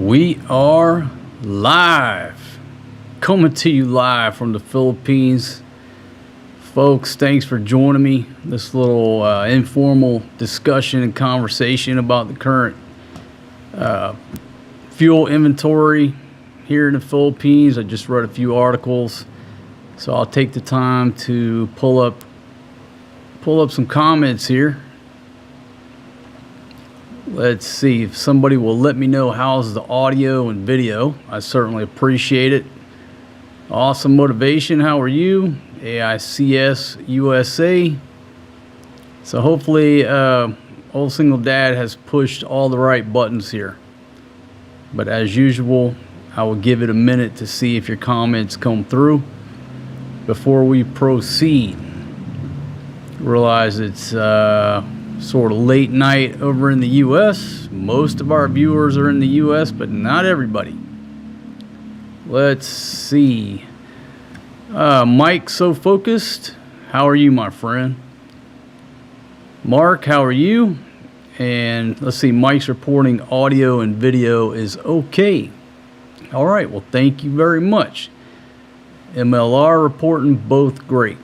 We are live, coming to you live from the Philippines. Folks, thanks for joining me. This little informal discussion and conversation about the current fuel inventory here in the Philippines. I just read a few articles, so I'll take the time to pull up some comments here. Let's see if somebody will let me know how's the audio and video. I certainly appreciate it. Awesome motivation. How are you? AICS USA. So hopefully old single dad has pushed all the right buttons here. But as usual, I will give it a minute to see if your comments come through before we proceed. Realize it's sort of late night over in the US. Most of our viewers are in the US, but not everybody. Let's see. Mike, so focused. How are you, my friend? Mark, how are you? And let's see, Mike's reporting audio and video is okay. All right, well, thank you very much. MLR reporting both great.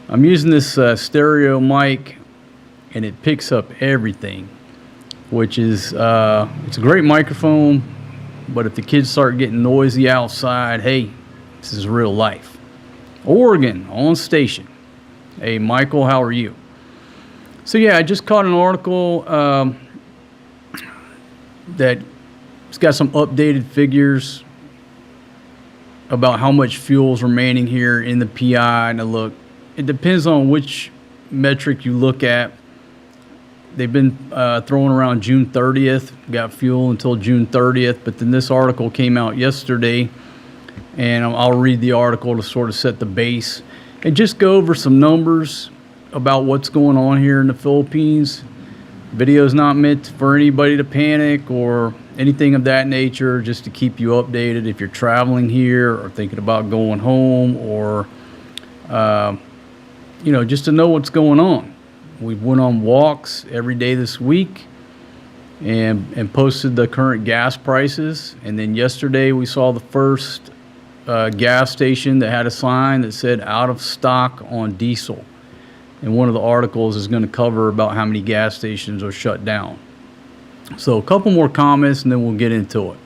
I'm using this stereo mic, and it picks up everything, which is it's a great microphone. But if the kids start getting noisy outside, hey, this is real life. Oregon on station. Hey, Michael, how are you? So yeah, I just caught an article that it's got some updated figures about how much fuel is remaining here in the PI. And look, it depends on which metric you look at. They've been throwing around June 30th, got fuel until June 30th, but then this article came out yesterday, and I'll read the article to sort of set the base and just go over some numbers about what's going on here in the Philippines. Video is not meant for anybody to panic or anything of that nature, just to keep you updated if you're traveling here or thinking about going home, or just to know what's going on. We went on walks every day this week and posted the current gas prices. And then yesterday we saw the first gas station that had a sign that said out of stock on diesel. And one of the articles is going to cover about how many gas stations are shut down. So a couple more comments and then we'll get into it.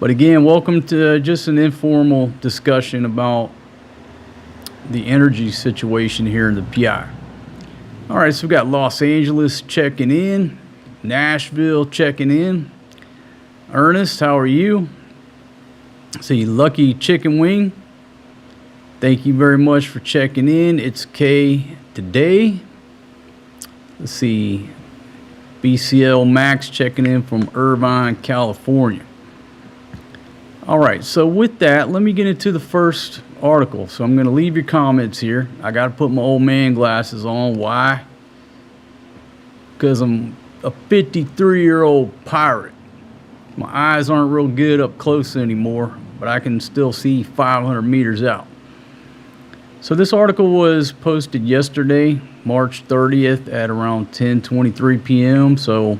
But again, welcome to just an informal discussion about the energy situation here in the PI. All right, so we've got Los Angeles checking in, Nashville checking in. Ernest, how are you? See, Lucky Chicken Wing, thank you very much for checking in. It's K today. Let's see, BCL Max checking in from Irvine, California. All right, so with that, let me get into the first article. So I'm going to leave your comments here. I got to put my old man glasses on. Why? Because I'm a 53-year-old pirate. My eyes aren't real good up close anymore, but I can still see 500 meters out. So this article was posted yesterday, March 30th at around 10:23 p.m. So,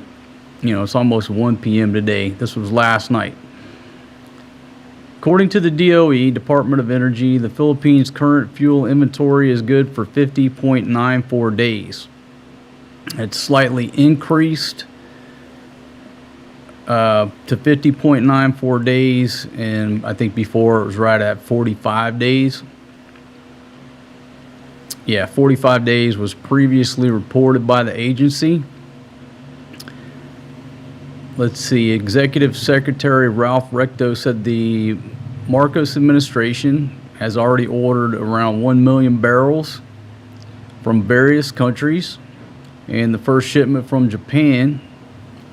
it's almost 1 p.m. today. This was last night. According to the DOE, Department of Energy, the Philippines' current fuel inventory is good for 50.94 days. It's slightly increased to 50.94 days, and I think before it was right at 45 days. Yeah, 45 days was previously reported by the agency. Let's see, Executive Secretary Ralph Recto said the Marcos administration has already ordered around 1 million barrels from various countries, and the first shipment from Japan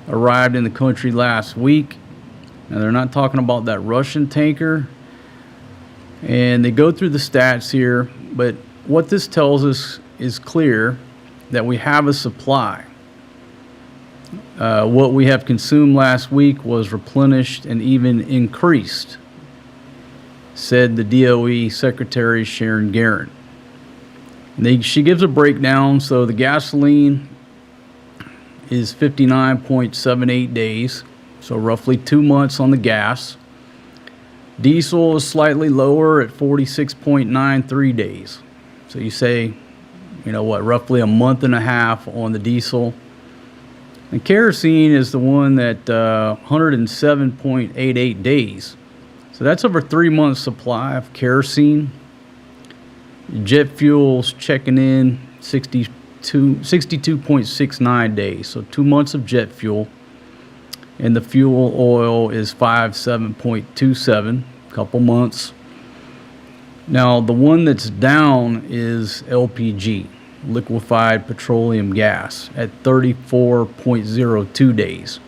arrived in the country last week. Now, they're not talking about that Russian tanker, and they go through the stats here, but what this tells us is clear that we have a supply. What we have consumed last week was replenished and even increased, said the DOE Secretary Sharon Garrett. She gives a breakdown. So the gasoline is 59.78 days, so roughly 2 months on the gas. Diesel is slightly lower at 46.93 days. So you say, you know what, roughly a month and a half on the diesel. And kerosene is the one that 107.88 days. So that's over 3 months supply of kerosene. Jet fuel's checking in 62.69 days. So 2 months of jet fuel. And the fuel oil is 57.27, couple months. Now the one that's down is LPG, liquefied petroleum gas, at 34.02 days.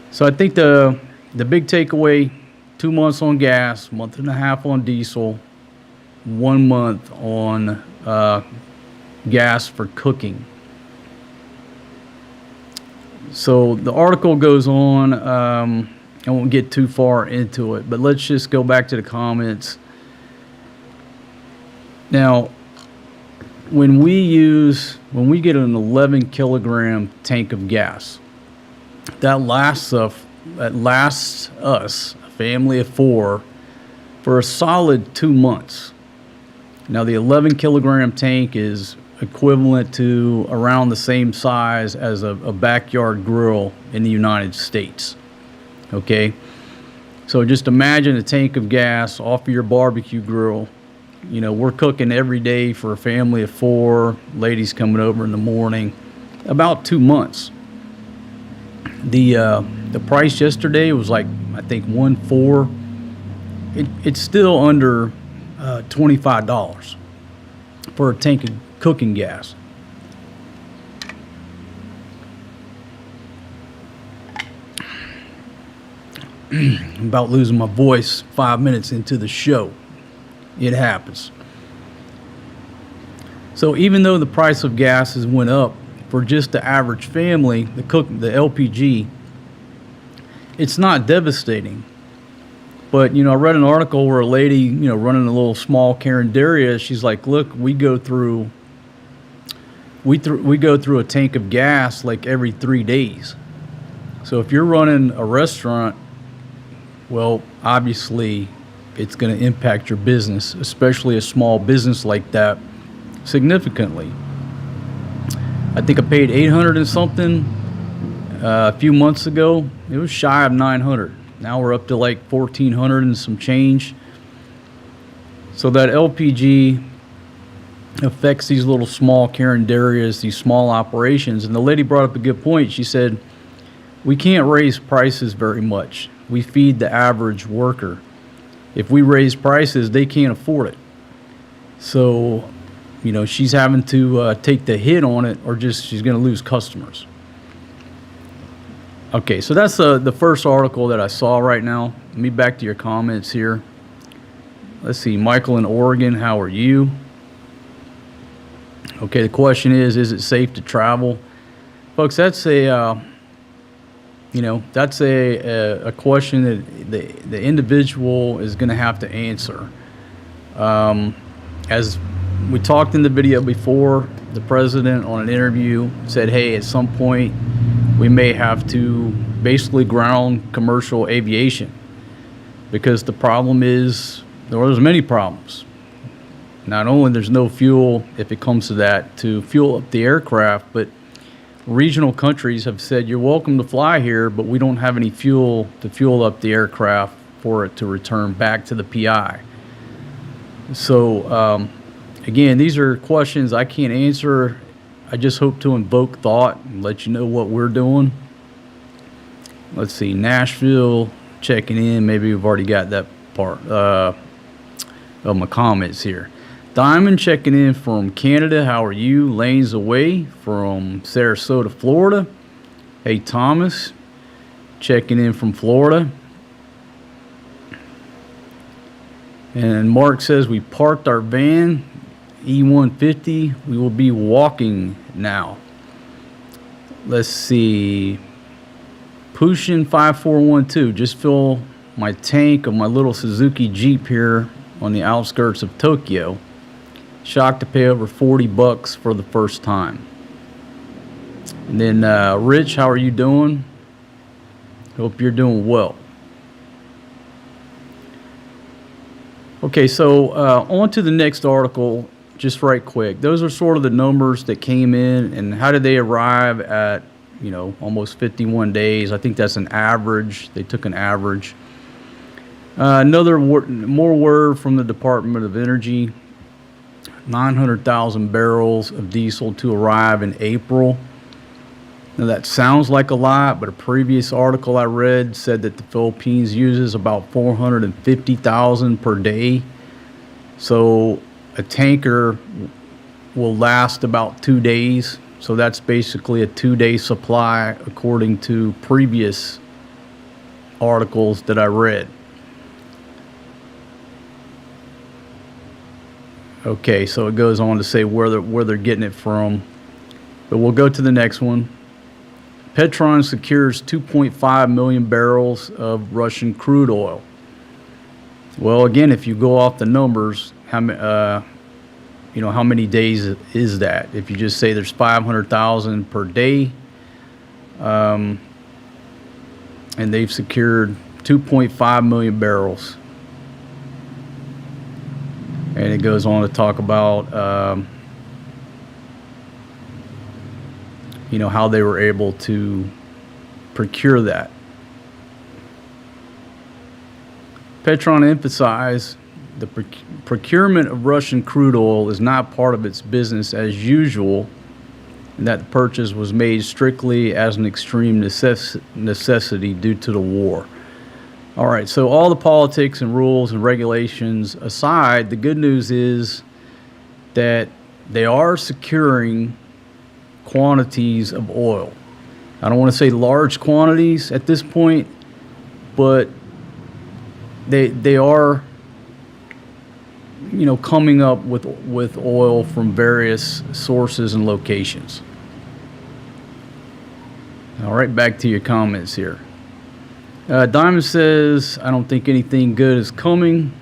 So I think the big takeaway, 2 months on gas, month and a half on diesel, 1 month on gas for cooking. So the article goes on. I won't get too far into it, but let's just go back to the comments. Now, when we get an 11 kilogram tank of gas, that lasts us, a family of 4, for a solid 2 months. Now, the 11 kilogram tank is equivalent to around the same size as a backyard grill in the United States. Okay, so just imagine a tank of gas off of your barbecue grill. You know, we're cooking every day for a family of 4, ladies coming over in the morning, about 2 months. The price yesterday was like, I think, $1.4. It's still under $25 for a tank of cooking gas. I'm about losing my voice 5 minutes into the show. It happens. So even though the price of gas has went up for just the average family, the LPG, it's not devastating. But, you know, I read an article where a lady, you know, running a little small Carinderia, she's like, look, we go through a tank of gas like every 3 days. So if you're running a restaurant, well, obviously it's going to impact your business, especially a small business like that, significantly. I think I paid $800 and something a few months ago. It was shy of $900. Now we're up to like $1,400 and some change. So that LPG affects these little small Carinderias, these small operations. And the lady brought up a good point. She said, we can't raise prices very much. We feed the average worker. If we raise prices, they can't afford it. So, you know, she's having to take the hit on it, or just she's going to lose customers. Okay, so that's the first article that I saw right now. Let me back to your comments here. Let's see, Michael in Oregon, how are you? Okay, the question is it safe to travel? Folks, that's a question that the individual is going to have to answer. As we talked in the video before, the president on an interview said, hey, at some point we may have to basically ground commercial aviation, because the problem is, there's many problems. Not only there's no fuel, if it comes to that, to fuel up the aircraft, but regional countries have said, you're welcome to fly here, but we don't have any fuel to fuel up the aircraft for it to return back to the PI. So, again, these are questions I can't answer. I just hope to invoke thought and let you know what we're doing. Let's see, Nashville checking in. Maybe we've already got that part of my comments here. Diamond checking in from Canada. How are you? Lanes away from Sarasota, Florida. Hey, Thomas checking in from Florida. And Mark says we parked our van, E150. We will be walking now. Let's see. Pushin 5412. Just fill my tank of my little Suzuki Jeep here on the outskirts of Tokyo. Shocked to pay over $40 for the first time. And then Rich, how are you doing? Hope you're doing well. Okay, so on to the next article, just right quick. Those are sort of the numbers that came in, and how did they arrive at, almost 51 days? I think that's an average. They took an average. More word from the Department of Energy. 900,000 barrels of diesel to arrive in April. Now that sounds like a lot, but a previous article I read said that the Philippines uses about 450,000 per day. So a tanker will last about 2 days. So that's basically a 2-day supply according to previous articles that I read. Okay, so it goes on to say where they're getting it from. But we'll go to the next one. Petron secures 2.5 million barrels of Russian crude oil. Well, again, if you go off the numbers, how many days is that? If you just say there's 500,000 per day, and they've secured 2.5 million barrels. And it goes on to talk about how they were able to procure that. Petron emphasized the procurement of Russian crude oil is not part of its business as usual, and that the purchase was made strictly as an extreme necessity due to the war. All right, so all the politics and rules and regulations aside, the good news is that they are securing quantities of oil. I don't want to say large quantities at this point, but they are coming up with oil from various sources and locations. All right, back to your comments here. Diamond says, I don't think anything good is coming.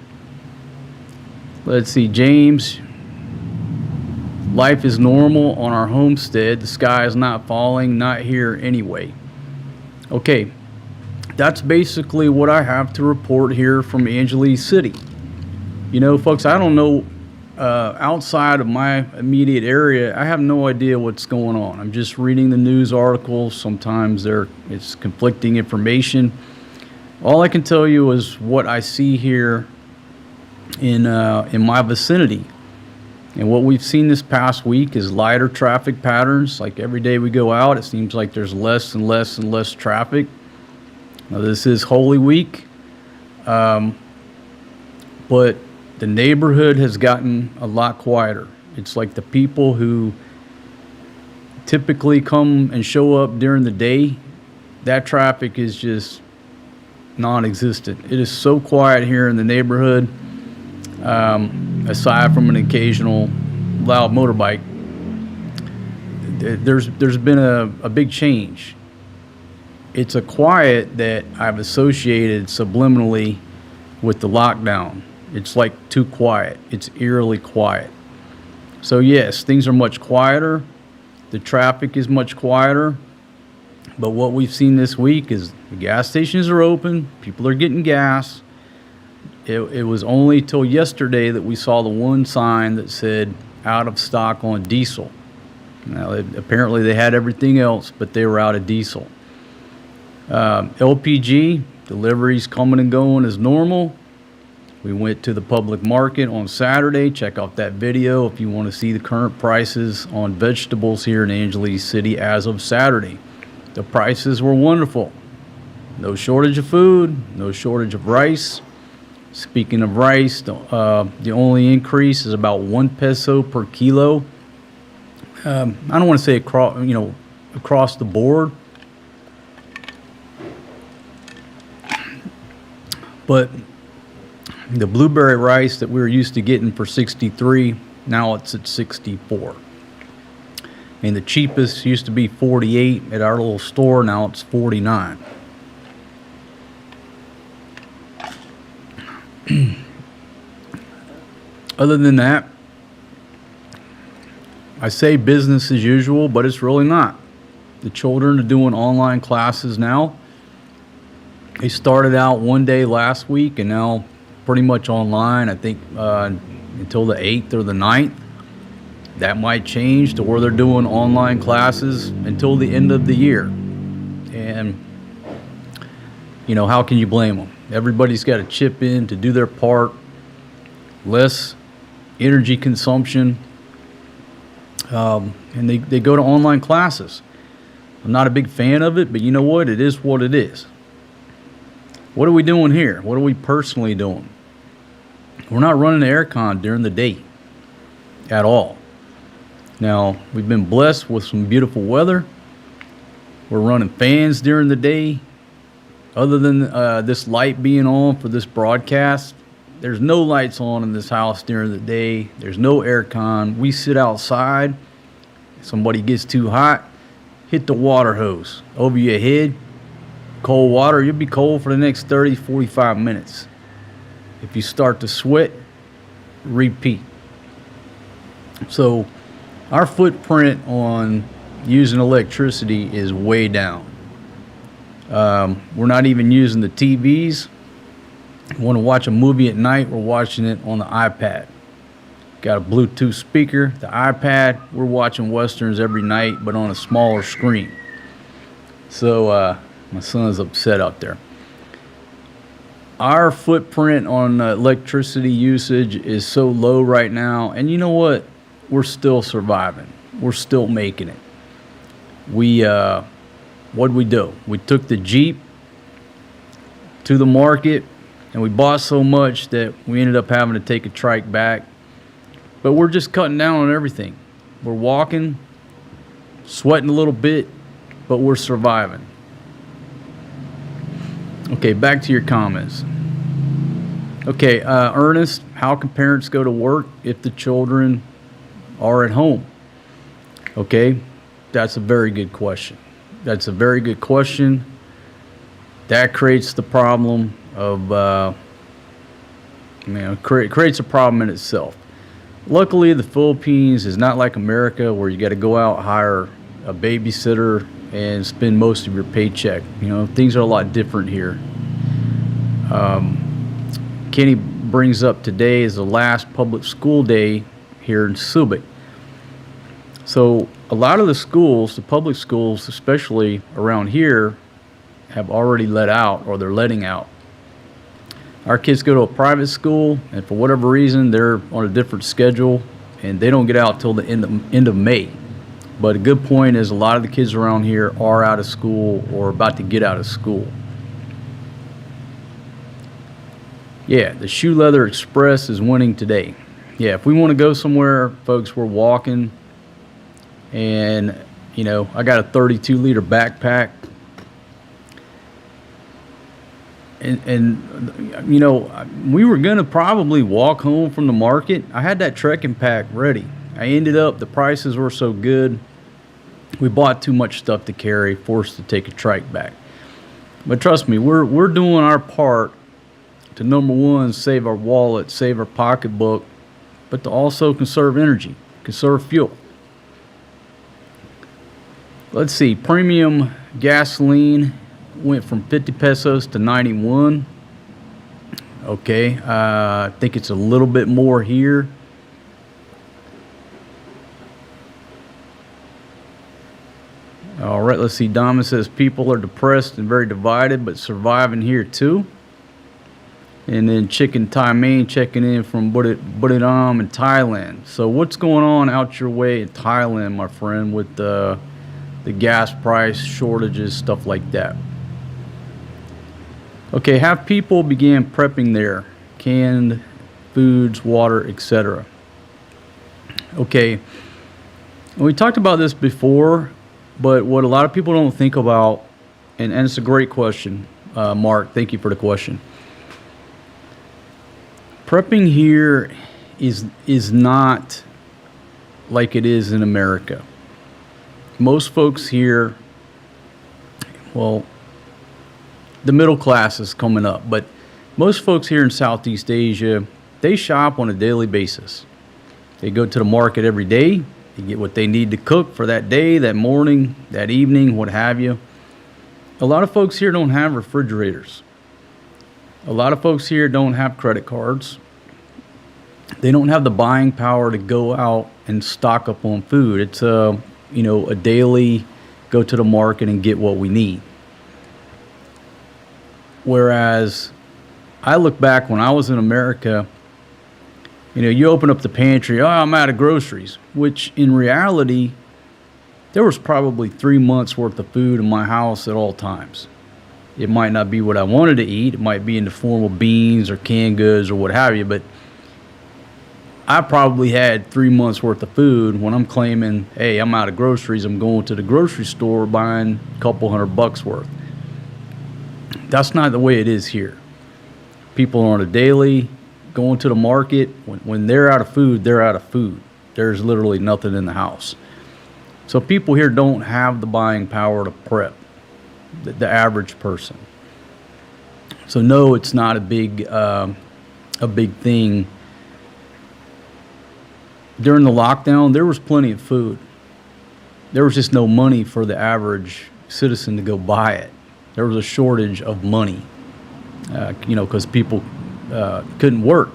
Let's see, James. Life is normal on our homestead. The sky is not falling, not here anyway. Okay, that's basically what I have to report here from Angeles City. Folks, I don't know, outside of my immediate area, I have no idea what's going on. I'm just reading the news articles. Sometimes it's conflicting information. All I can tell you is what I see here in my vicinity. And what we've seen this past week is lighter traffic patterns. Like every day we go out, it seems like there's less and less and less traffic. Now this is Holy Week, but the neighborhood has gotten a lot quieter. It's like the people who typically come and show up during the day, that traffic is just non-existent. It is so quiet here in the neighborhood, aside from an occasional loud motorbike. There's been a big change. It's a quiet that I've associated subliminally with the lockdown. It's like too quiet. It's eerily quiet. So yes, things are much quieter. The traffic is much quieter. But what we've seen this week is the gas stations are open. People are getting gas. It was only till yesterday that we saw the one sign that said out of stock on diesel. Now, apparently they had everything else, but they were out of diesel. LPG deliveries coming and going as normal. We went to the public market on Saturday. Check out that video if you want to see the current prices on vegetables here in Angeles City as of Saturday. The prices were wonderful. No shortage of food, no shortage of rice. Speaking of rice, the only increase is about 1 peso per kilo. I don't want to say across the board, but the blueberry rice that we were used to getting for 63, now it's at 64. And the cheapest used to be 48 at our little store, now it's 49. Other than that, I say business as usual, but it's really not. The children are doing online classes now. They started out one day last week and now pretty much online, I think, until the 8th or the 9th. That might change to where they're doing online classes until the end of the year. And, how can you blame them? Everybody's got to chip in to do their part. Less energy consumption. And they go to online classes. I'm not a big fan of it, but you know what? It is what it is. What are we doing here? What are we personally doing? We're not running the aircon during the day at all. Now, we've been blessed with some beautiful weather. We're running fans during the day. Other than this light being on for this broadcast, there's no lights on in this house during the day. There's no aircon. We sit outside. If somebody gets too hot, hit the water hose over your head. Cold water, you'll be cold for the next 30, 45 minutes. If you start to sweat, repeat. So our footprint on using electricity is way down. We're not even using the TVs. Want to watch a movie at night, we're watching it on the iPad. Got a Bluetooth speaker, the iPad. We're watching Westerns every night, but on a smaller screen. So my son's upset out there. Our footprint on electricity usage is so low right now, and you know what? We're still surviving. We're still making it. What'd we do? We took the Jeep to the market, and we bought so much that we ended up having to take a trike back. But we're just cutting down on everything. We're walking, sweating a little bit, but we're surviving. Okay, back to your comments. Okay, Ernest, how can parents go to work if the children are at home? Okay, that's a very good question. That's a very good question. That creates the problem of, creates a problem in itself. Luckily, the Philippines is not like America where you got to go out, hire a babysitter, and spend most of your paycheck. Things are a lot different here. Kenny brings up today is the last public school day here in Subic. So a lot of the schools, the public schools, especially around here, have already let out, or they're letting out. Our kids go to a private school, and for whatever reason, they're on a different schedule, and they don't get out till the end of May. But a good point is a lot of the kids around here are out of school or about to get out of school. Yeah, the Shoe Leather Express is winning today. Yeah, if we want to go somewhere, folks, we're walking. And, I got a 32-liter backpack. And we were going to probably walk home from the market. I had that trekking pack ready. I ended up, the prices were so good, we bought too much stuff to carry, forced to take a trike back. But trust me, we're doing our part to, number one, save our wallet, save our pocketbook, but to also conserve energy, conserve fuel. Let's see, premium gasoline went from 50 pesos to 91. Okay, I think it's a little bit more here. All right, let's see. Dama says people are depressed and very divided, but surviving here too. And then Chicken Thai Main checking in from Buriram in Thailand. So what's going on out your way in Thailand, my friend, with the gas price shortages, stuff like that? Okay, have people began prepping their canned foods, water, etc. Okay, we talked about this before, but what a lot of people don't think about, and it's a great question, Mark, thank you for the question. Prepping here is not like it is in America. Most folks here, well, the middle class is coming up, but most folks here in Southeast Asia, they shop on a daily basis. They go to the market every day. They get what they need to cook for that day, that morning, that evening, what have you. A lot of folks here don't have refrigerators. A lot of folks here don't have credit cards. They don't have the buying power to go out and stock up on food. It's a daily go to the market and get what we need. Whereas I look back when I was in America, you open up the pantry, oh, I'm out of groceries, which in reality, there was probably 3 months worth of food in my house at all times. It might not be what I wanted to eat. It might be in the form of beans or canned goods or what have you, but I probably had 3 months worth of food when I'm claiming, hey, I'm out of groceries. I'm going to the grocery store buying a couple $100 worth. That's not the way it is here. People are on a daily going to the market. When they're out of food, they're out of food. There's literally nothing in the house. So people here don't have the buying power to prep, the average person. So no, it's not a big thing. During the lockdown, there was plenty of food. There was just no money for the average citizen to go buy it. There was a shortage of money, because people couldn't work.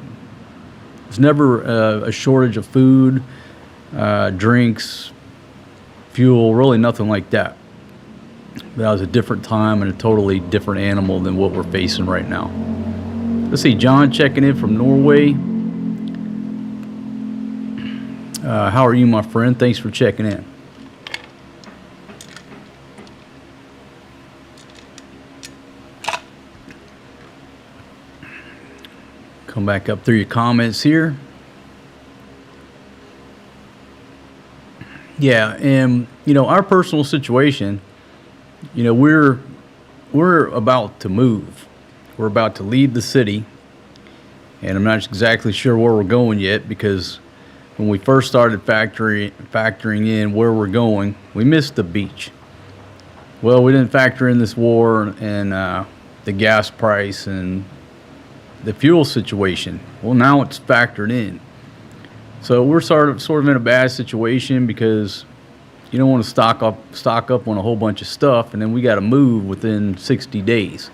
There's never a shortage of food, drinks, fuel, really nothing like that. But that was a different time and a totally different animal than what we're facing right now. Let's see, John checking in from Norway. How are you, my friend? Thanks for checking in. Come back up through your comments here. Yeah, and our personal situation, we're about to move. We're about to leave the city, and I'm not exactly sure where we're going yet, because when we first started factoring in where we're going, we missed the beach. Well, we didn't factor in this war and the gas price and the fuel situation. Well, now it's factored in. So we're sort of in a bad situation, because you don't want to stock up on a whole bunch of stuff, and then we got to move within 60 days.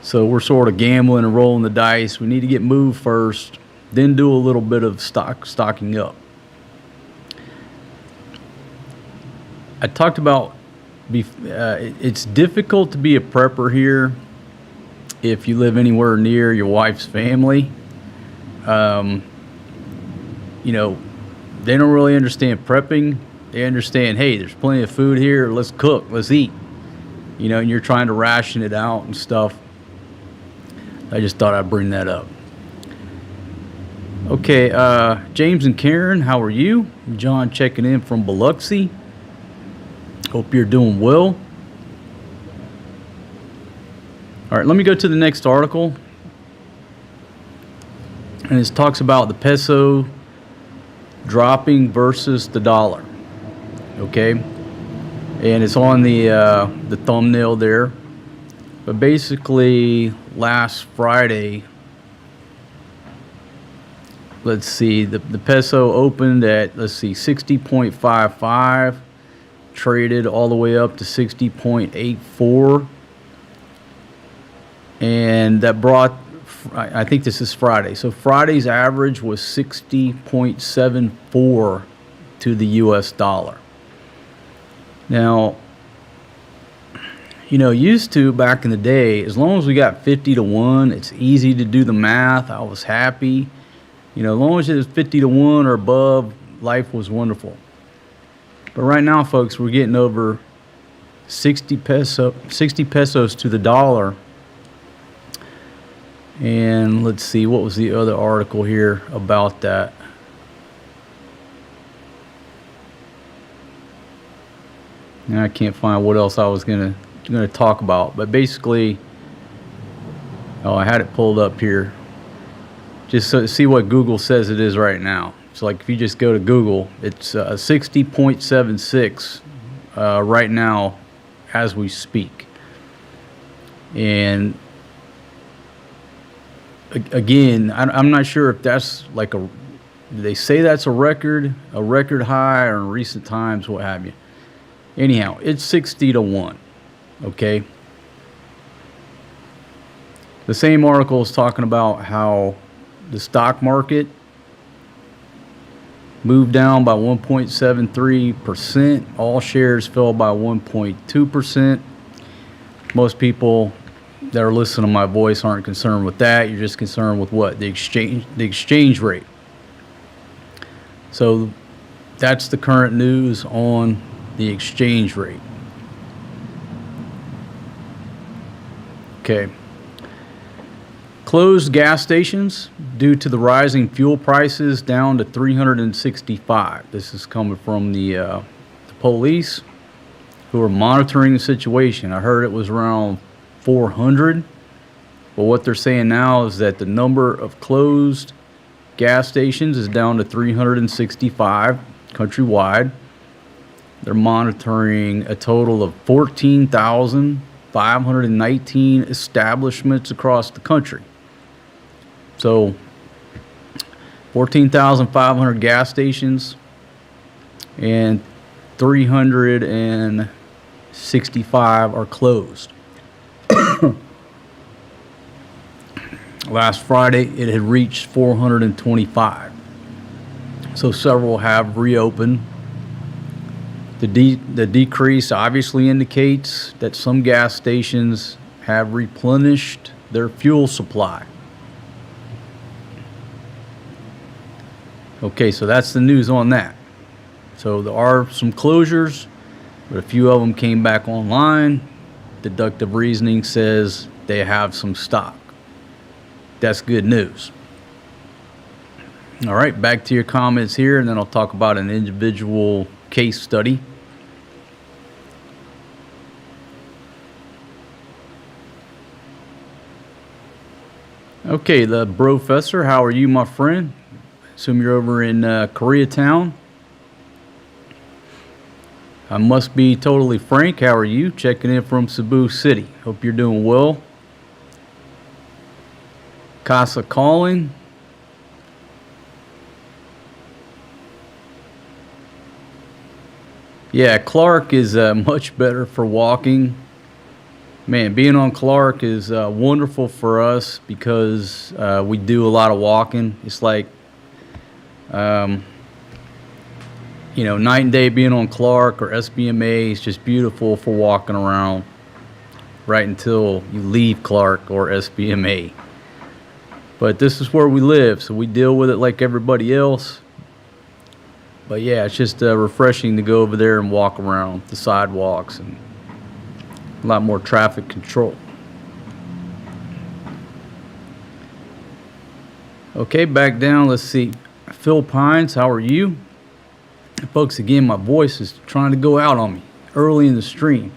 So we're sort of gambling and rolling the dice. We need to get moved first, then do a little bit of stocking up. I talked about it's difficult to be a prepper here if you live anywhere near your wife's family. They don't really understand prepping. They understand, hey, there's plenty of food here. Let's cook. Let's eat. And you're trying to ration it out and stuff. I just thought I'd bring that up. Okay, James and Karen, how are you? John checking in from Biloxi. Hope you're doing well. All right, let me go to the next article. And it talks about the peso dropping versus the dollar. Okay, and it's on the thumbnail there. But basically, last Friday, let's see, the peso opened at 60.55, traded all the way up to 60.84, and that brought, I think this is Friday. So Friday's average was 60.74 to the US dollar. Now, used to back in the day, as long as we got 50 to 1, it's easy to do the math. I was happy. As long as it was 50 to 1 or above, life was wonderful. But right now, folks, we're getting over 60 pesos to the dollar. And let's see, what was the other article here about that? And I can't find what else I was gonna talk about. But basically, I had it pulled up here, just so to see what Google says it is right now. So like if you just go to Google, it's 60.76 right now as we speak. And again, I'm not sure if that's like they say that's a record high, or in recent times, what have you. Anyhow, it's 60 to 1, okay? The same article is talking about how the stock market moved down by 1.73%. All shares fell by 1.2%. Most people that are listening to my voice aren't concerned with that. You're just concerned with what? The exchange rate. So that's the current news on the exchange rate. Okay. Closed gas stations due to the rising fuel prices down to 365. This is coming from the police who are monitoring the situation. I heard it was around 400, but what they're saying now is that the number of closed gas stations is down to 365 countrywide. They're monitoring a total of 14,519 establishments across the country. So 14,500 gas stations and 365 are closed. Last Friday, it had reached 425. So several have reopened. The decrease obviously indicates that some gas stations have replenished their fuel supply. Okay, so that's the news on that. So there are some closures, but a few of them came back online. Deductive reasoning says they have some stock. That's good news. All right, back to your comments here, and then I'll talk about an individual case study. Okay, the Professor, how are you, my friend? Assume you're over in Koreatown. I must be totally frank. How are you? Checking in from Cebu City. Hope you're doing well. Casa calling. Yeah, Clark is much better for walking. Man, being on Clark is wonderful for us because we do a lot of walking. It's like, night and day being on Clark or SBMA is just beautiful for walking around right until you leave Clark or SBMA. But this is where we live, so we deal with it like everybody else. But yeah, it's just refreshing to go over there and walk around the sidewalks and a lot more traffic control. Okay, back down. Let's see. Phil Pines, how are you? Folks, again, my voice is trying to go out on me early in the stream.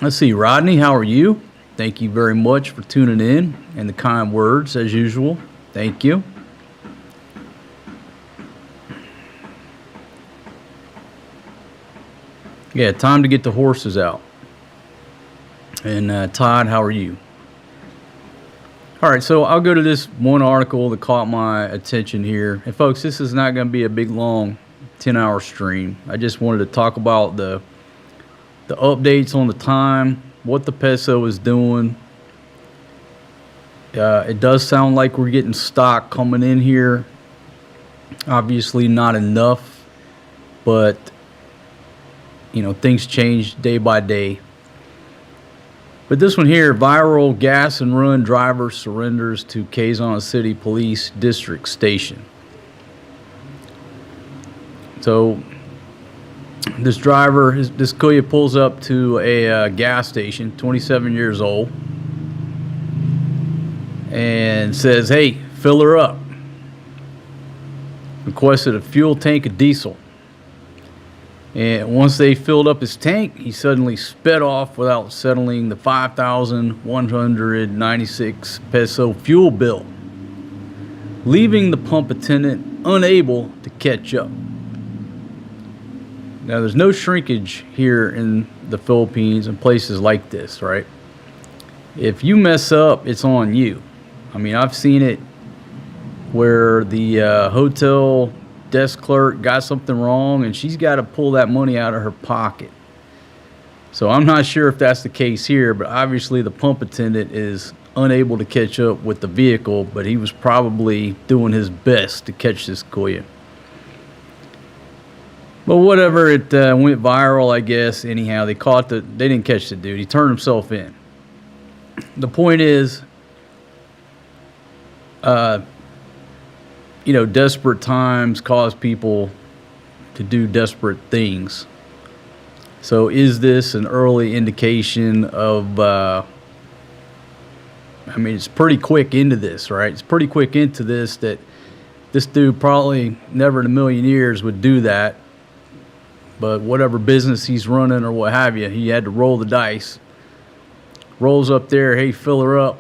Let's see. Rodney, how are you? Thank you very much for tuning in and the kind words as usual. Thank you. Yeah, time to get the horses out. And Todd, how are you? All right, so I'll go to this one article that caught my attention here. And folks, this is not going to be a big, long 10-hour stream. I just wanted to talk about the updates on the time, what the peso is doing. It does sound like we're getting stock coming in here. Obviously not enough, but things change day by day. But this one here, viral gas and run driver surrenders to Quezon City Police District Station. So this driver, this kuya pulls up to a gas station, 27 years old, and says, "Hey, fill her up." Requested a fuel tank of diesel. And once they filled up his tank, he suddenly sped off without settling the 5,196 peso fuel bill, leaving the pump attendant unable to catch up. Now, there's no shrinkage here in the Philippines and places like this, right? If you mess up, it's on you. I mean, I've seen it where the hotel desk clerk got something wrong and she's got to pull that money out of her pocket. So I'm not sure if that's the case here, but obviously the pump attendant is unable to catch up with the vehicle, but he was probably doing his best to catch this Koya. But whatever, it went viral, I guess. Anyhow, they didn't catch the dude. He turned himself in. The point is, desperate times cause people to do desperate things. So is this an early indication of, it's pretty quick into this, right? It's pretty quick into this that this dude probably never in a million years would do that. But whatever business he's running or what have you, he had to roll the dice. Rolls up there, hey, fill her up.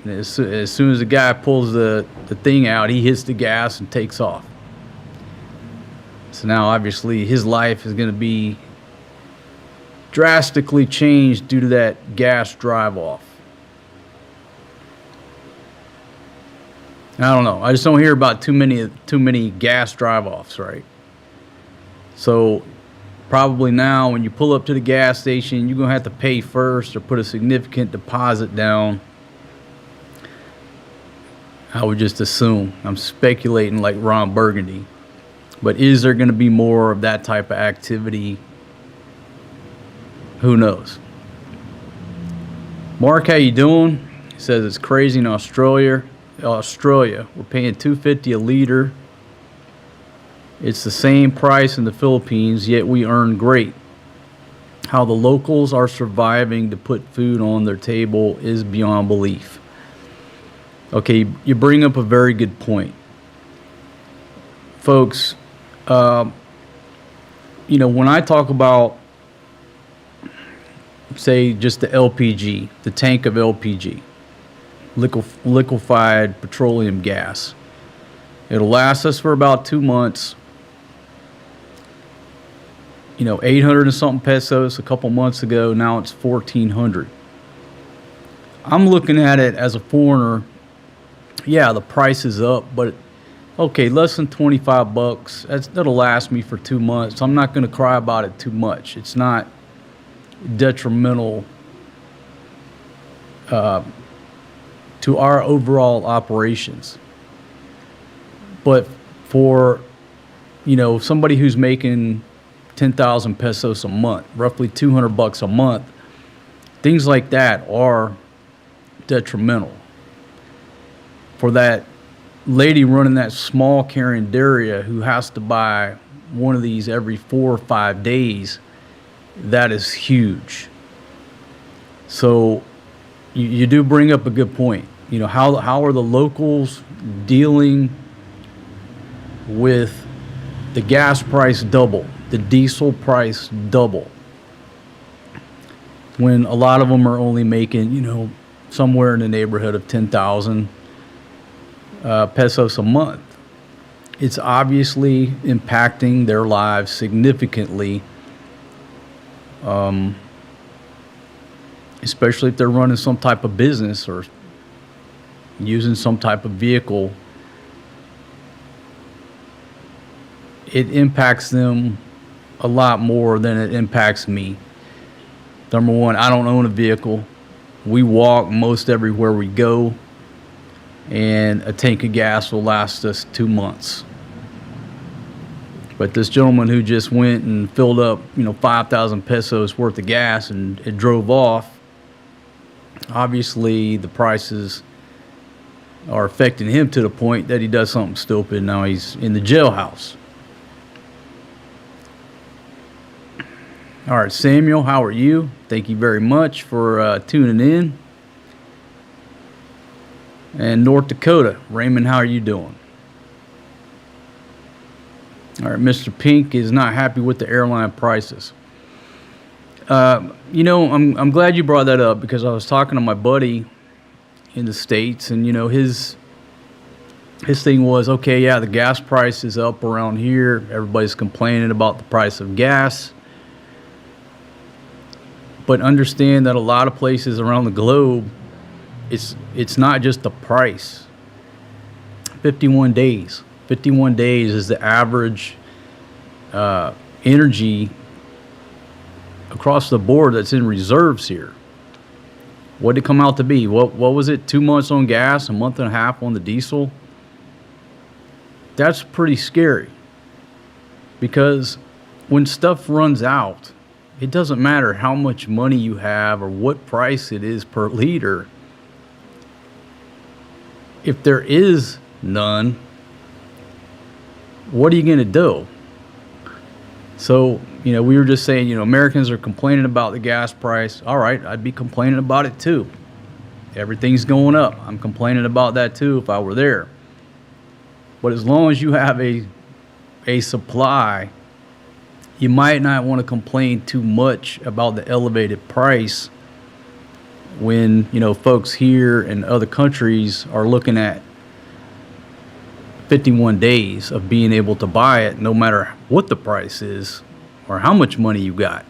And as soon as the guy pulls the thing out, he hits the gas and takes off. So now obviously his life is going to be drastically changed due to that gas drive off. I don't know. I just don't hear about too many gas drive offs, right? So probably now when you pull up to the gas station, you're going to have to pay first or put a significant deposit down. I would just assume. I'm speculating like Ron Burgundy. But is there going to be more of that type of activity? Who knows? Mark, how you doing? He says it's crazy in Australia. We're paying $2.50 a liter. It's the same price in the Philippines, yet we earn great. How the locals are surviving to put food on their table is beyond belief. Okay, you bring up a very good point. Folks, when I talk about, say, just the LPG, the tank of LPG, liquefied petroleum gas, it'll last us for about 2 months. 800 and something pesos a couple months ago. Now it's 1,400. I'm looking at it as a foreigner. Yeah, the price is up, but okay, less than 25 bucks. That'll last me for 2 months. I'm not going to cry about it too much. It's not detrimental to our overall operations. But for somebody who's making 10,000 pesos a month, roughly 200 bucks a month, things like that are detrimental. For that lady running that small carinderia who has to buy one of these every 4 or 5 days, that is huge. So you do bring up a good point. How are the locals dealing with the gas price double, the diesel price double, when a lot of them are only making, somewhere in the neighborhood of 10,000 pesos a month? It's obviously impacting their lives significantly, especially if they're running some type of business or using some type of vehicle. It impacts them a lot more than it impacts me. Number one, I don't own a vehicle. We walk most everywhere we go, and a tank of gas will last us 2 months. But this gentleman who just went and filled up, 5,000 pesos worth of gas and it drove off, obviously the prices are affecting him to the point that he does something stupid. Now he's in the jailhouse. All right, Samuel, how are you? Thank you very much for tuning in. And North Dakota, Raymond, how are you doing? All right, Mr. Pink is not happy with the airline prices. I'm glad you brought that up, because I was talking to my buddy in the States, and his thing was, okay, yeah, the gas price is up around here. Everybody's complaining about the price of gas. But understand that a lot of places around the globe, it's not just the price. 51 days. 51 days is the average energy across the board that's in reserves here. What did it come out to be? What was it? 2 months on gas, a month and a half on the diesel? That's pretty scary. Because when stuff runs out, it doesn't matter how much money you have or what price it is per liter. If there is none, what are you going to do? So, we were just saying, Americans are complaining about the gas price. All right, I'd be complaining about it too. Everything's going up. I'm complaining about that too if I were there. But as long as you have a supply, you might not want to complain too much about the elevated price when, folks here in other countries are looking at 51 days of being able to buy it no matter what the price is or how much money you got.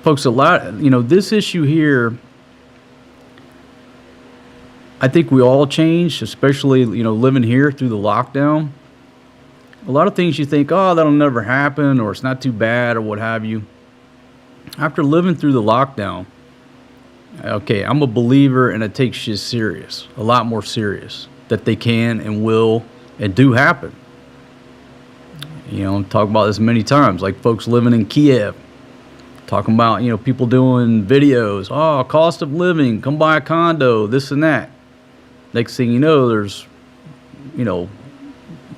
Folks, this issue here, I think we all changed, especially, living here through the lockdown. A lot of things you think, oh, that'll never happen, or it's not too bad, or what have you. After living through the lockdown, okay, I'm a believer and I take shit serious, a lot more serious, that they can and will and do happen. I'm talking about this many times, like folks living in Kiev, talking about, people doing videos, oh, cost of living, come buy a condo, this and that. Next thing you know, there's,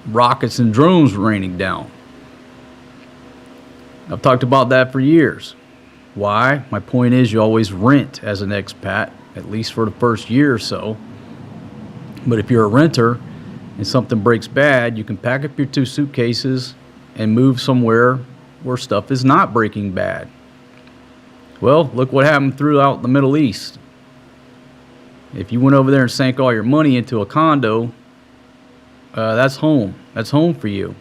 rockets and drones raining down. I've talked about that for years. Why? My point is you always rent as an expat, at least for the first year or so. But if you're a renter and something breaks bad, you can pack up your 2 suitcases and move somewhere where stuff is not breaking bad. Well, look what happened throughout the Middle East. If you went over there and sank all your money into a condo, that's home. That's home for you.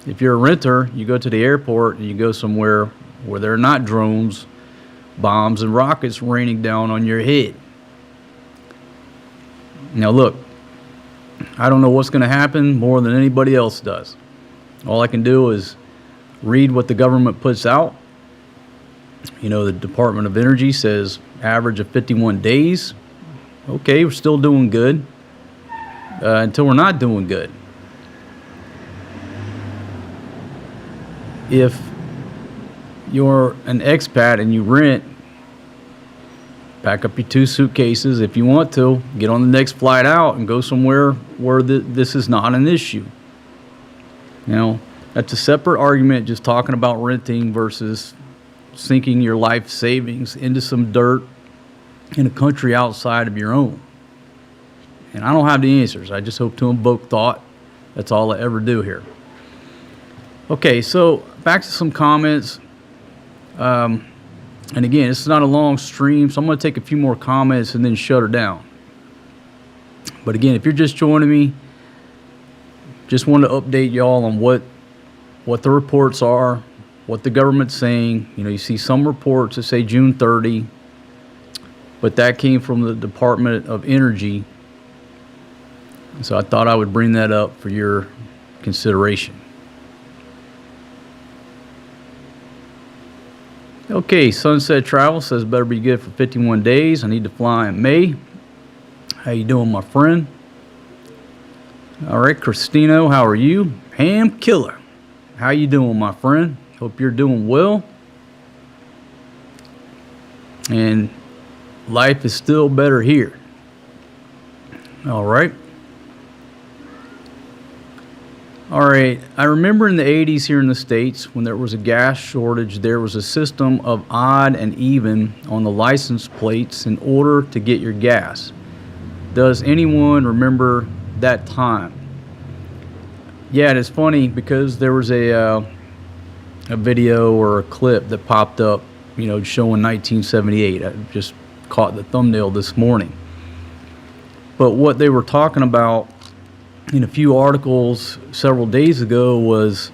If you're a renter, you go to the airport and you go somewhere where there are not drones, bombs, and rockets raining down on your head. Now look, I don't know what's going to happen more than anybody else does. All I can do is read what the government puts out. The Department of Energy says average of 51 days. Okay, we're still doing good until we're not doing good. If you're an expat and you rent, pack up your 2 suitcases. If you want to, get on the next flight out and go somewhere where this is not an issue. That's a separate argument, just talking about renting versus sinking your life savings into some dirt in a country outside of your own. And I don't have the answers. I just hope to invoke thought. That's all I ever do here. Okay, so back to some comments. And again, it's not a long stream, so I'm going to take a few more comments and then shut her down. But again, if you're just joining me, just want to update y'all on what the reports are, what the government's saying. You see some reports that say June 30, but that came from the Department of Energy. So I thought I would bring that up for your consideration. Okay, Sunset Travel says better be good for 51 days. I need to fly in May. How you doing, my friend? All right, Christino, how are you? Ham Killer, how you doing, my friend? Hope you're doing well. And life is still better here. All right. All right, I remember in the 80s here in the States when there was a gas shortage, there was a system of odd and even on the license plates in order to get your gas. Does anyone remember that time? Yeah, it is funny because there was a video or a clip that popped up, showing 1978. I just caught the thumbnail this morning. But what they were talking about in a few articles several days ago was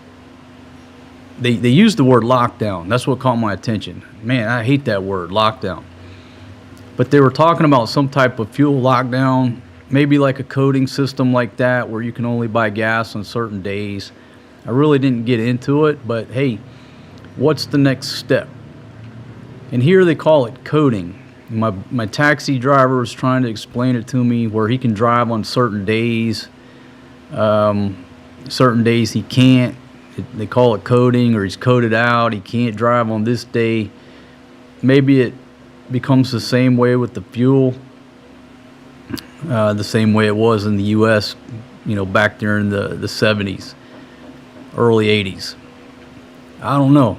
they used the word lockdown. That's what caught my attention. Man, I hate that word, lockdown. But they were talking about some type of fuel lockdown, maybe like a coding system like that where you can only buy gas on certain days. I really didn't get into it, but hey, what's the next step? And here they call it coding. My taxi driver was trying to explain it to me where he can drive on certain days. Certain days he can't. They call it coding, or he's coded out. He can't drive on this day. Maybe it becomes the same way with the fuel, the same way it was in the U.S., back during the 70s, early 80s. I don't know.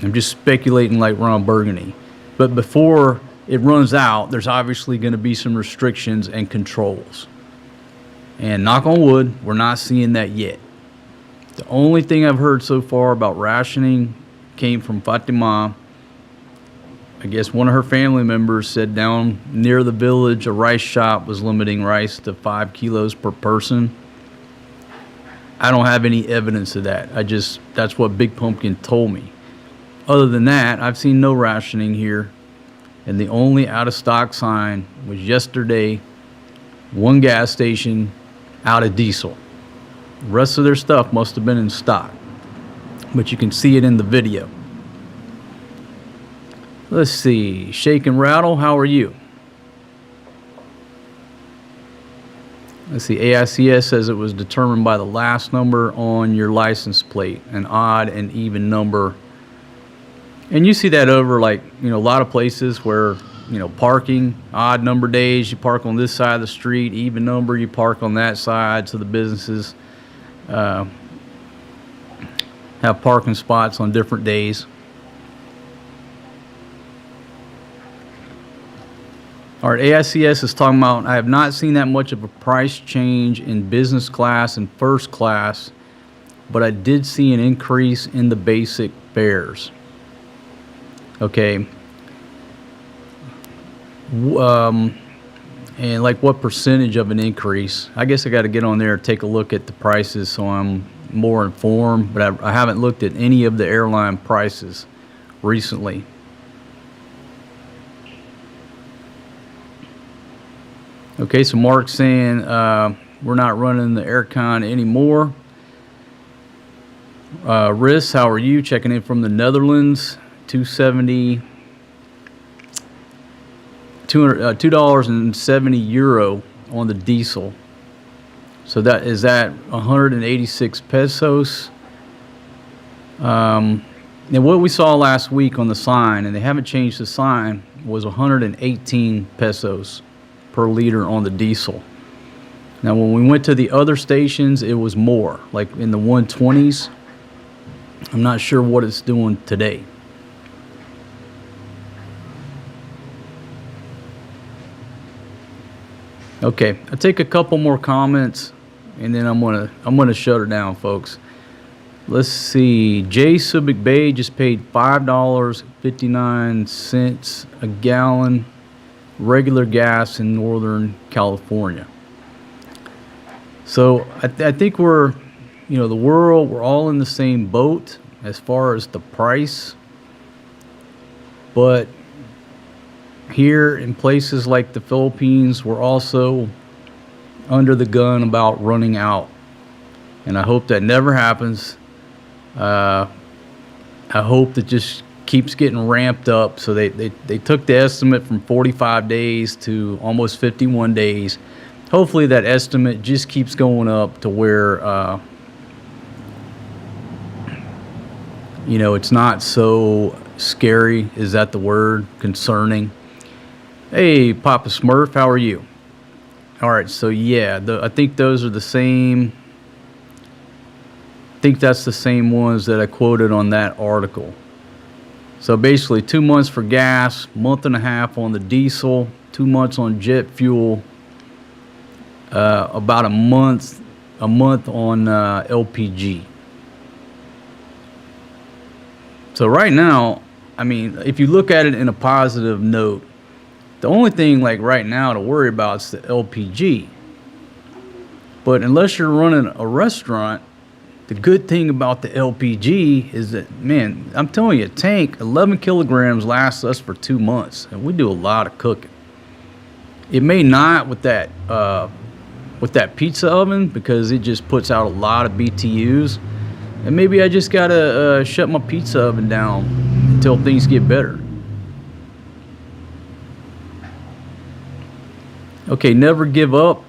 I'm just speculating like Ron Burgundy. But before it runs out, there's obviously going to be some restrictions and controls. And knock on wood, we're not seeing that yet. The only thing I've heard so far about rationing came from Fatima. I guess one of her family members said down near the village, a rice shop was limiting rice to 5 kilos per person. I don't have any evidence of that. That's what Big Pumpkin told me. Other than that, I've seen no rationing here. And the only out of stock sign was yesterday, one gas station out of diesel. The rest of their stuff must have been in stock, but you can see it in the video. Let's see, Shake and Rattle, how are you? Let's see, AICS says it was determined by the last number on your license plate, an odd and even number. And you see that over a lot of places where, parking, odd number days, you park on this side of the street, even number, you park on that side, so the businesses have parking spots on different days. All right, AICS is talking about, I have not seen that much of a price change in business class and first class, but I did see an increase in the basic fares. Okay. And what percentage of an increase? I guess I got to get on there and take a look at the prices so I'm more informed, but I haven't looked at any of the airline prices recently. Okay, so Mark's saying we're not running the aircon anymore. Riss, how are you? Checking in from the Netherlands. €2.70 on the diesel. So that is that 186 pesos. And what we saw last week on the sign, and they haven't changed the sign, was 118 pesos per liter on the diesel. Now, when we went to the other stations, it was more, like in the 120s. I'm not sure what it's doing today. Okay, I'll take a couple more comments, and then I'm gonna shut her down, folks. Let's see. J Subic Bay just paid $5.59 a gallon regular gas in Northern California. So I think we're, the world, we're all in the same boat as far as the price. But here in places like the Philippines, we're also under the gun about running out. And I hope that never happens. I hope that just keeps getting ramped up. So they took the estimate from 45 days to almost 51 days. Hopefully that estimate just keeps going up to where, it's not so scary. Is that the word? Concerning. Hey, Papa Smurf, how are you? All right, so yeah, I think those are the same. I think that's the same ones that I quoted on that article. So basically 2 months for gas, month and a half on the diesel, 2 months on jet fuel, about a month on LPG. So right now, if you look at it in a positive note, the only thing right now to worry about is the LPG. But unless you're running a restaurant, the good thing about the LPG is that, man, I'm telling you, a tank, 11 kilograms lasts us for 2 months, and we do a lot of cooking. It may not with that pizza oven because it just puts out a lot of BTUs, And maybe I just gotta shut my pizza oven down until things get better. Okay, never give up.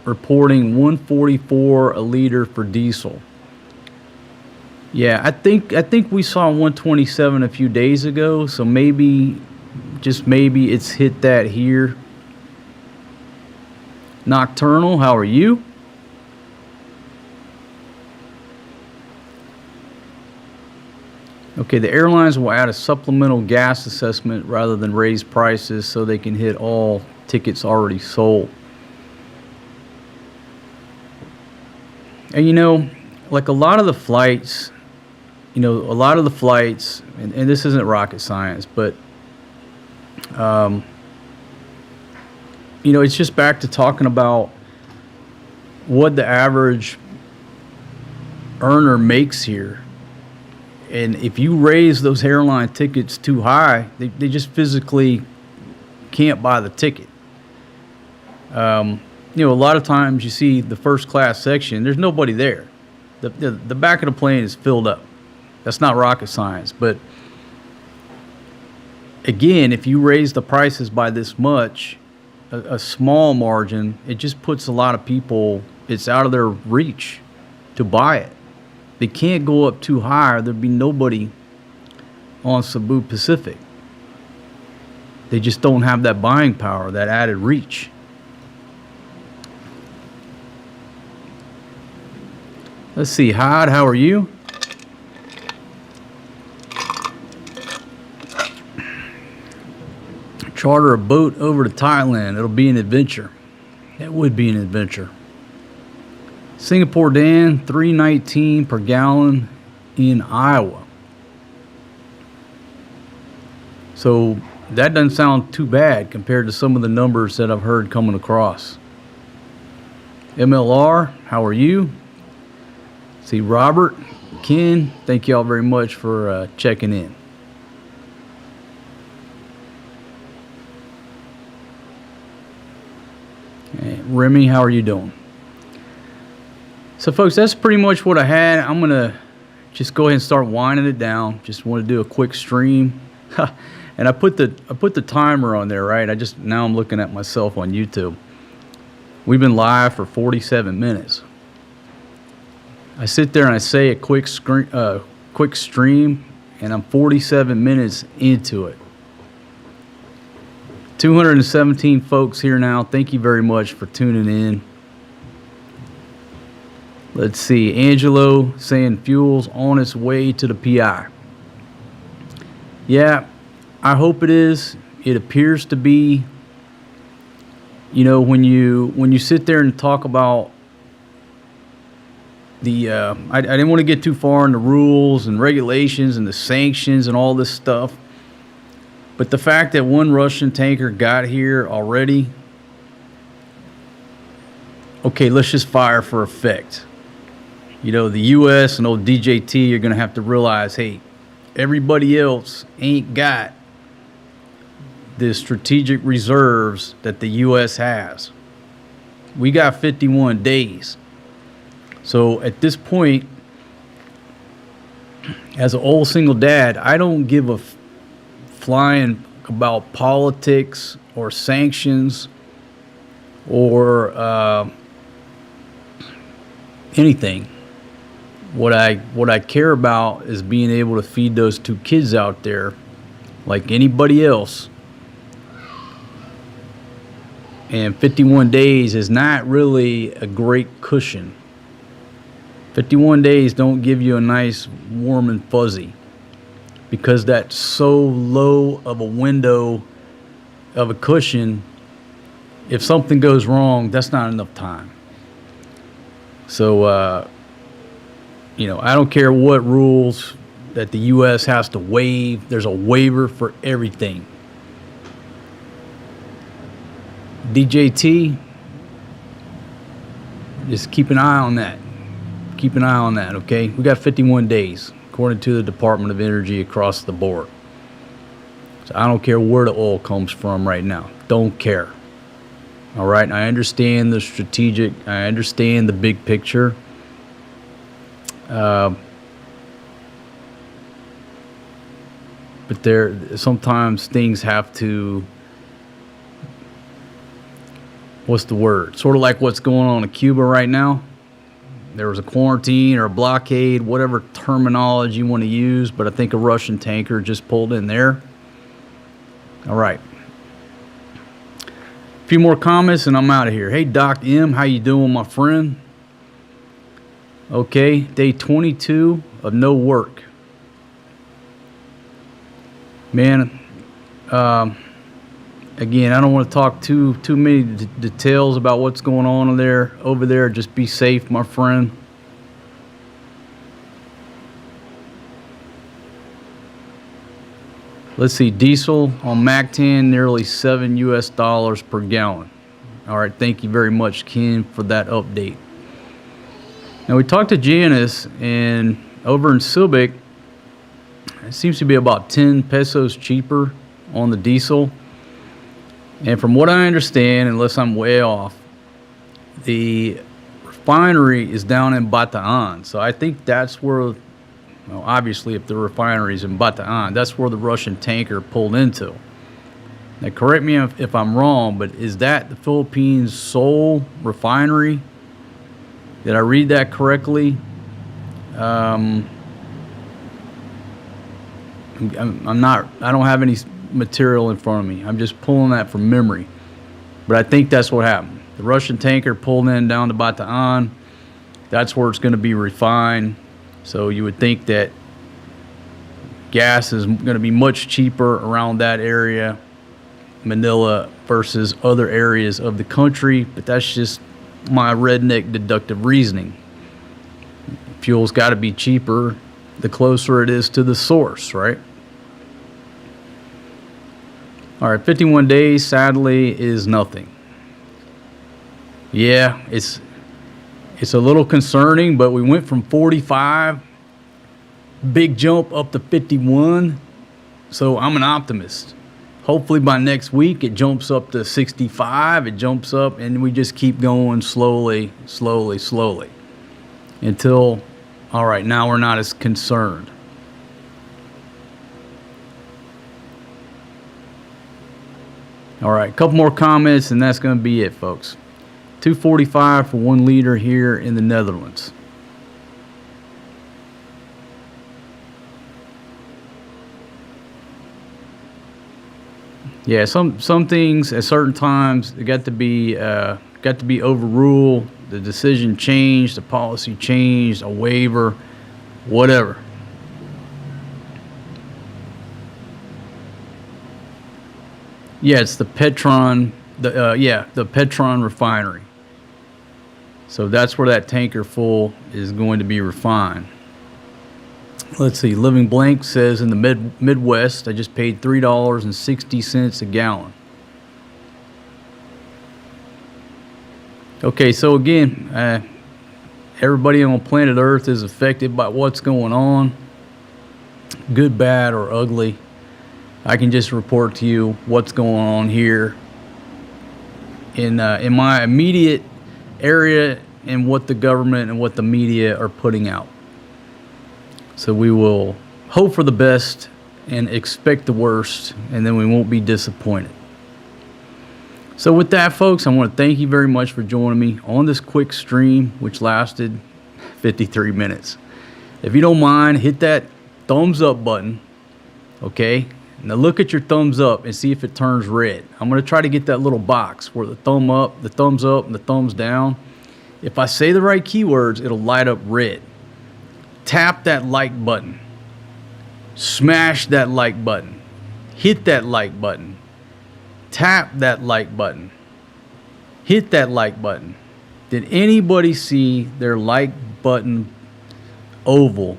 Reporting 144 a liter for diesel. Yeah, I think we saw 127 a few days ago, so maybe, just maybe, it's hit that here. Nocturnal, how are you? Okay, the airlines will add a supplemental gas assessment rather than raise prices so they can hit all tickets already sold. And you know, like a lot of the flights, and this isn't rocket science, but it's just back to talking about what the average earner makes here. And if you raise those airline tickets too high, they just physically can't buy the ticket. A lot of times you see the first class section, there's nobody there. The back of the plane is filled up. That's not rocket science. But again, if you raise the prices by this much, a small margin, it just puts a lot of people, it's out of their reach to buy it. They can't go up too high, or there'd be nobody on Cebu Pacific. They just don't have that buying power, that added reach. Let's see, Hod, how are you? Charter a boat over to Thailand. It'll be an adventure. It would be an adventure. Singapore Dan, $3.19 per gallon in Iowa. So that doesn't sound too bad compared to some of the numbers that I've heard coming across. MLR, how are you? See, Robert, Ken, thank you all very much for checking in. And Remy, how are you doing? So folks, that's pretty much what I had. I'm gonna just go ahead and start winding it down. Just want to do a quick stream. And I put the timer on there, right? Now I'm looking at myself on YouTube. We've been live for 47 minutes. I sit there and I say a quick stream, and I'm 47 minutes into it. 217 folks here now. Thank you very much for tuning in. Let's see, Angelo saying fuel's on its way to the PI. Yeah, I hope it is. It appears to be. When you sit there and talk about the, I didn't want to get too far in the rules and regulations and the sanctions and all this stuff. But the fact that one Russian tanker got here already, okay, let's just fire for effect. The U.S. and old DJT are going to have to realize, hey, everybody else ain't got the strategic reserves that the U.S. has. We got 51 days. So at this point, as an old single dad, I don't give a flying about politics or sanctions or anything. What I care about is being able to feed those two kids out there like anybody else. And 51 days is not really a great cushion. 51 days don't give you a nice warm and fuzzy, because that's so low of a window of a cushion. If something goes wrong, that's not enough time. So, I don't care what rules that the U.S. has to waive. There's a waiver for everything. DJT, just keep an eye on that. Keep an eye on that, okay? We got 51 days, according to the Department of Energy across the board. So I don't care where the oil comes from right now. Don't care. All right? I understand the strategic. I understand the big picture. But there, sometimes things have to, what's the word? Sort of like what's going on in Cuba right now. There was a quarantine or a blockade, whatever terminology you want to use, but I think a Russian tanker just pulled in there. All right. A few more comments and I'm out of here. Hey, Doc M, how you doing, my friend? Okay, day 22 of no work. Man, again, I don't want to talk too many details about what's going on over there. Just be safe, my friend. Let's see, diesel on MAC-10 nearly $7 US per gallon. All right, thank you very much, Ken, for that update. Now we talked to Janice, and over in Silbic, it seems to be about 10 pesos cheaper on the diesel. And from what I understand, unless I'm way off, the refinery is down in Bataan. So I think that's where, well, obviously if the refinery is in Bataan, that's where the Russian tanker pulled into. Now correct me if I'm wrong, but is that the Philippines' sole refinery? Did I read that correctly? I'm not, I don't have any material in front of me. I'm just pulling that from memory. But I think that's what happened. The Russian tanker pulled in down to Bataan. That's where it's going to be refined. So you would think that gas is going to be much cheaper around that area, Manila, versus other areas of the country. But that's just my redneck deductive reasoning. Fuel's got to be cheaper the closer it is to the source, right? All right, 51 days, sadly, is nothing. Yeah, it's a little concerning, but we went from 45, big jump up to 51, so I'm an optimist. Hopefully by next week it jumps up to 65, it jumps up, and we just keep going slowly, until, all right, now we're not as concerned. All right, a couple more comments, and that's going to be it, folks. $2.45 for 1 liter here in the Netherlands. Yeah, some things at certain times they got to be overruled. The decision changed, the policy changed, a waiver, whatever. Yeah, it's the Petron, the Petron refinery. So that's where that tanker full is going to be refined. Let's see, Living Blank says in the Midwest, I just paid $3.60 a gallon. Okay, so again, everybody on planet Earth is affected by what's going on, good, bad, or ugly. I can just report to you what's going on here in my immediate area and what the government and what the media are putting out. So we will hope for the best and expect the worst, and then we won't be disappointed. So with that, folks, I want to thank you very much for joining me on this quick stream, which lasted 53 minutes. If you don't mind, hit that thumbs up button, okay? Now look at your thumbs up and see if it turns red. I'm going to try to get that little box where the thumbs up, and the thumbs down. If I say the right keywords, it'll light up red. Tap that like button. Smash that like button. Hit that like button. Tap that like button. Hit that like button. Did anybody see their like button oval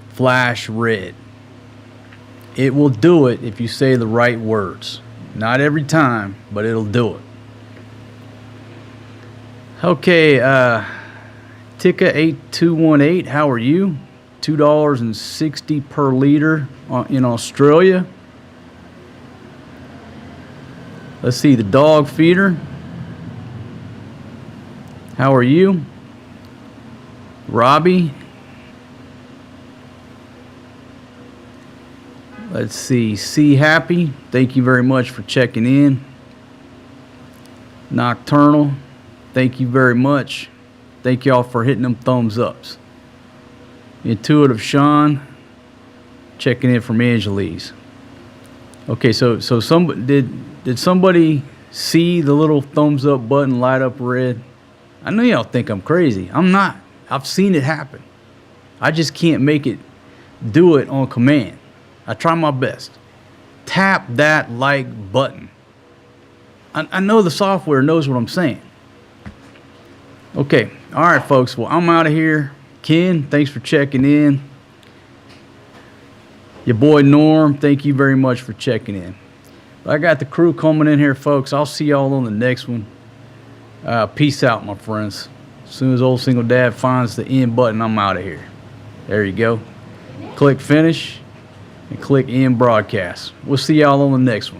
flash red? It will do it if you say the right words. Not every time, but it'll do it. Okay, Tika8218, how are you? $2.60 per liter in Australia. Let's see, the dog feeder. How are you? Robbie, Let's see Happy, thank you very much for checking in. Nocturnal, thank you very much. Thank y'all for hitting them thumbs ups. Intuitive Sean, checking in from Angeles. Okay, so somebody did somebody see the little thumbs up button light up red? I know y'all think I'm crazy. I'm not. I've seen it happen. I just can't make it do it on command. I try my best. Tap that like button. I know the software knows what I'm saying. Okay, all right, folks. Well, I'm out of here. Ken, thanks for checking in. Your boy Norm, thank you very much for checking in. I got the crew coming in here, folks. I'll see y'all on the next one. Peace out, my friends. As soon as old single dad finds the end button, I'm out of here. There you go. Click finish and click end broadcast. We'll see y'all on the next one.